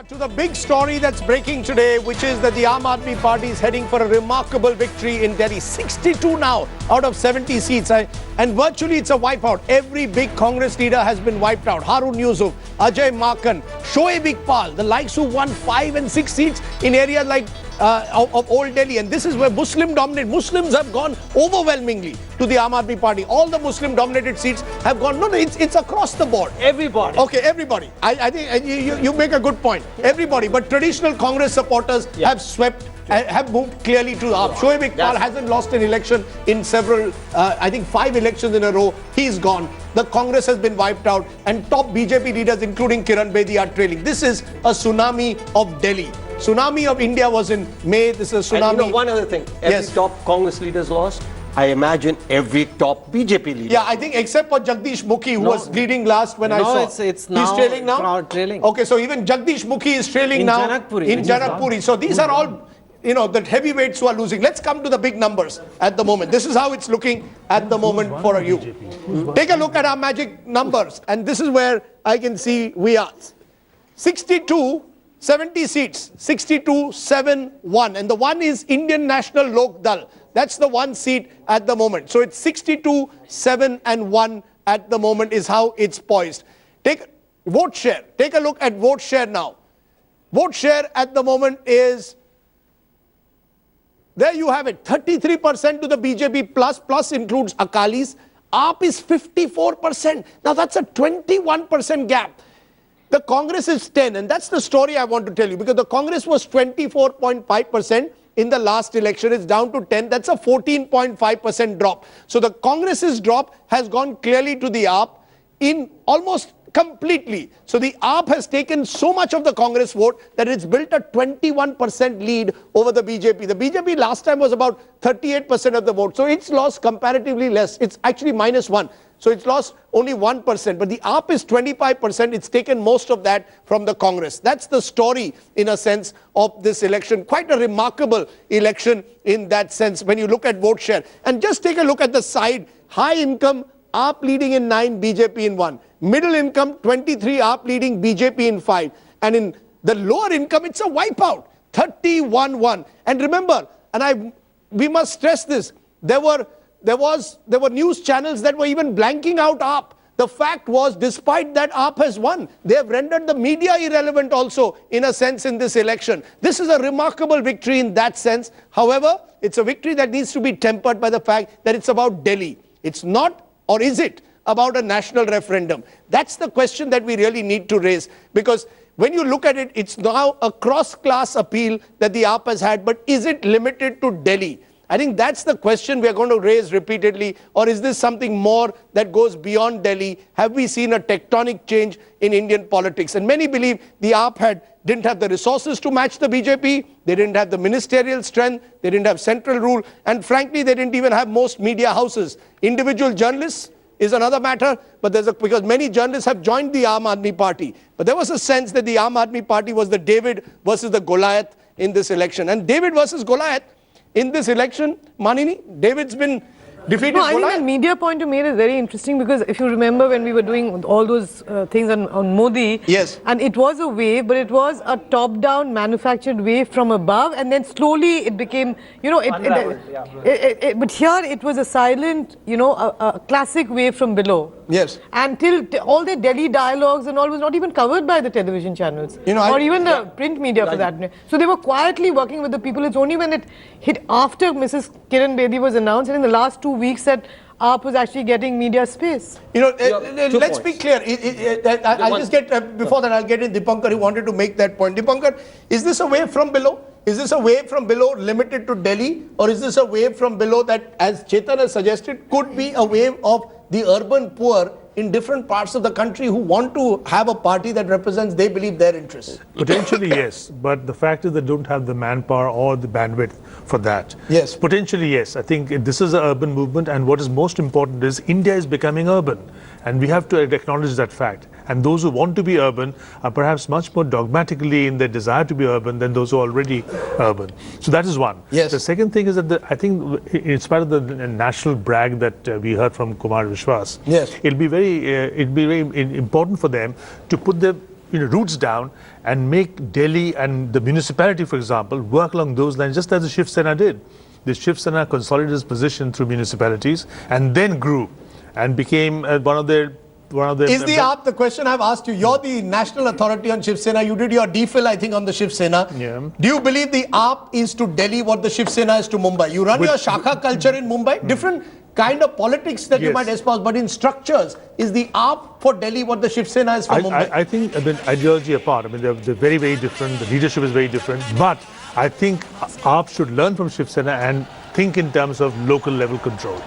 To the big story that's breaking today, which is that the Aam Aadmi Party is heading for a remarkable victory in Delhi. 62 now out of 70 seats. And virtually it's a wipeout. Every big Congress leader has been wiped out. Harun Yusuf, Ajay Makan, Shoaib Iqbal, the likes who won 5 and 6 seats in areas like of Old Delhi. And this is where Muslims have gone overwhelmingly to the Aam Aadmi Party. All the Muslim-dominated seats have gone. No, it's across the board. Everybody. Okay, everybody. I think you make a good point. Everybody. But traditional Congress supporters have swept, have moved clearly to AAP. Shoaib Iqbal hasn't lost an election in several, I think 5 elections in a row. He's gone. The Congress has been wiped out. And top BJP leaders, including Kiran Bedi, are trailing. This is a tsunami of Delhi. Tsunami of India was in May. This is a tsunami. And one other thing. Every top Congress leaders lost. I imagine every top BJP leader. Yeah, I think except for Jagdish Mukhi, who was leading last when I saw. It's now. He's trailing now? Trailing. Okay, so even Jagdish Mukhi is trailing now. In Janakpuri. So these are all, the heavyweights who are losing. Let's come to the big numbers at the moment. This is how it's looking at the moment for you. Take a look at our magic numbers. And this is where I can see we are. 70 seats, 62, 7, 1. And the one is Indian National Lok Dal. That's the one seat at the moment. So it's 62, 7 and 1 at the moment is how it's poised. Take vote share. Take a look at vote share now. Vote share at the moment is, there you have it, 33% to the BJP plus includes Akalis. AAP is 54%. Now that's a 21% gap. The Congress is 10, and that's the story I want to tell you, because the Congress was 24.5% in the last election. It's down to 10. That's a 14.5% drop. So the Congress's drop has gone clearly to the AAP in almost completely. So the AAP has taken so much of the Congress vote that it's built a 21% lead over the BJP. The BJP last time was about 38% of the vote. So it's lost comparatively less. It's actually -1. So it's lost only 1%, but the AAP is 25%. It's taken most of that from the Congress. That's the story, in a sense, of this election. Quite a remarkable election in that sense when you look at vote share. And just take a look at the side. High income, AAP leading in 9, BJP in 1. Middle income, 23, AAP leading, BJP in 5. And in the lower income, it's a wipeout, 31-1. And remember, we must stress this, there were news channels that were even blanking out AAP. The fact was, despite that AAP has won, they have rendered the media irrelevant also, in a sense, in this election. This is a remarkable victory in that sense. However, it's a victory that needs to be tempered by the fact that it's about Delhi. It's not, or is it, about a national referendum? That's the question that we really need to raise, because when you look at it, it's now a cross-class appeal that the AAP has had, but is it limited to Delhi? I think that's the question we are going to raise repeatedly. Or is this something more that goes beyond Delhi? Have we seen a tectonic change in Indian politics? And many believe the AAP didn't have the resources to match the BJP. They didn't have the ministerial strength. They didn't have central rule. And frankly, they didn't even have most media houses. Individual journalists is another matter, but because many journalists have joined the Aam Aadmi Party. But there was a sense that the Aam Aadmi Party was the David versus the Goliath in this election. And David versus Goliath in this election, Manini, David's been defeated. No, I think the media point you made is very interesting, because if you remember when we were doing all those things on Modi, yes, and it was a wave, but it was a top-down manufactured wave from above, and then slowly it became, but here it was a silent, a classic wave from below. Yes. Until all the Delhi dialogues and all was not even covered by the television channels, or even the print media for that. So they were quietly working with the people. It's only when it hit after Mrs. Kiran Bedi was announced, and in the last 2 weeks, that AAP was actually getting media space. Let's be clear. I'll just get, before that, I'll get in Dipankar, who wanted to make that point. Dipankar, is this a wave from below? Is this a wave from below limited to Delhi? Or is this a wave from below that, as Chetan has suggested, could be a wave of the urban poor in different parts of the country who want to have a party that represents, they believe, their interests? Potentially, yes. But the fact is they don't have the manpower or the bandwidth for that. Yes. Potentially, yes. I think this is an urban movement, and what is most important is India is becoming urban. And we have to acknowledge that fact. And those who want to be urban are perhaps much more dogmatically in their desire to be urban than those who are already urban. So that is one. Yes. The second thing is that I think, in spite of the national brag that we heard from Kumar Vishwas, yes, it'll be very important for them to put their roots down and make Delhi and the municipality, for example, work along those lines, just as the Shiv Sena did. The Shiv Sena consolidated its position through municipalities and then grew and became one of their. Is the AAP the question I've asked you? You're the national authority on Shiv Sena. You did your DPhil, I think, on the Shiv Sena. Yeah. Do you believe the AAP is to Delhi what the Shiv Sena is to Mumbai? You run your Shakha culture in Mumbai, different kind of politics that you might espouse, but in structures, is the AAP for Delhi what the Shiv Sena is for Mumbai? I think ideology apart. They're very, very different. The leadership is very different. But I think AAP should learn from Shiv Sena and think in terms of local level control.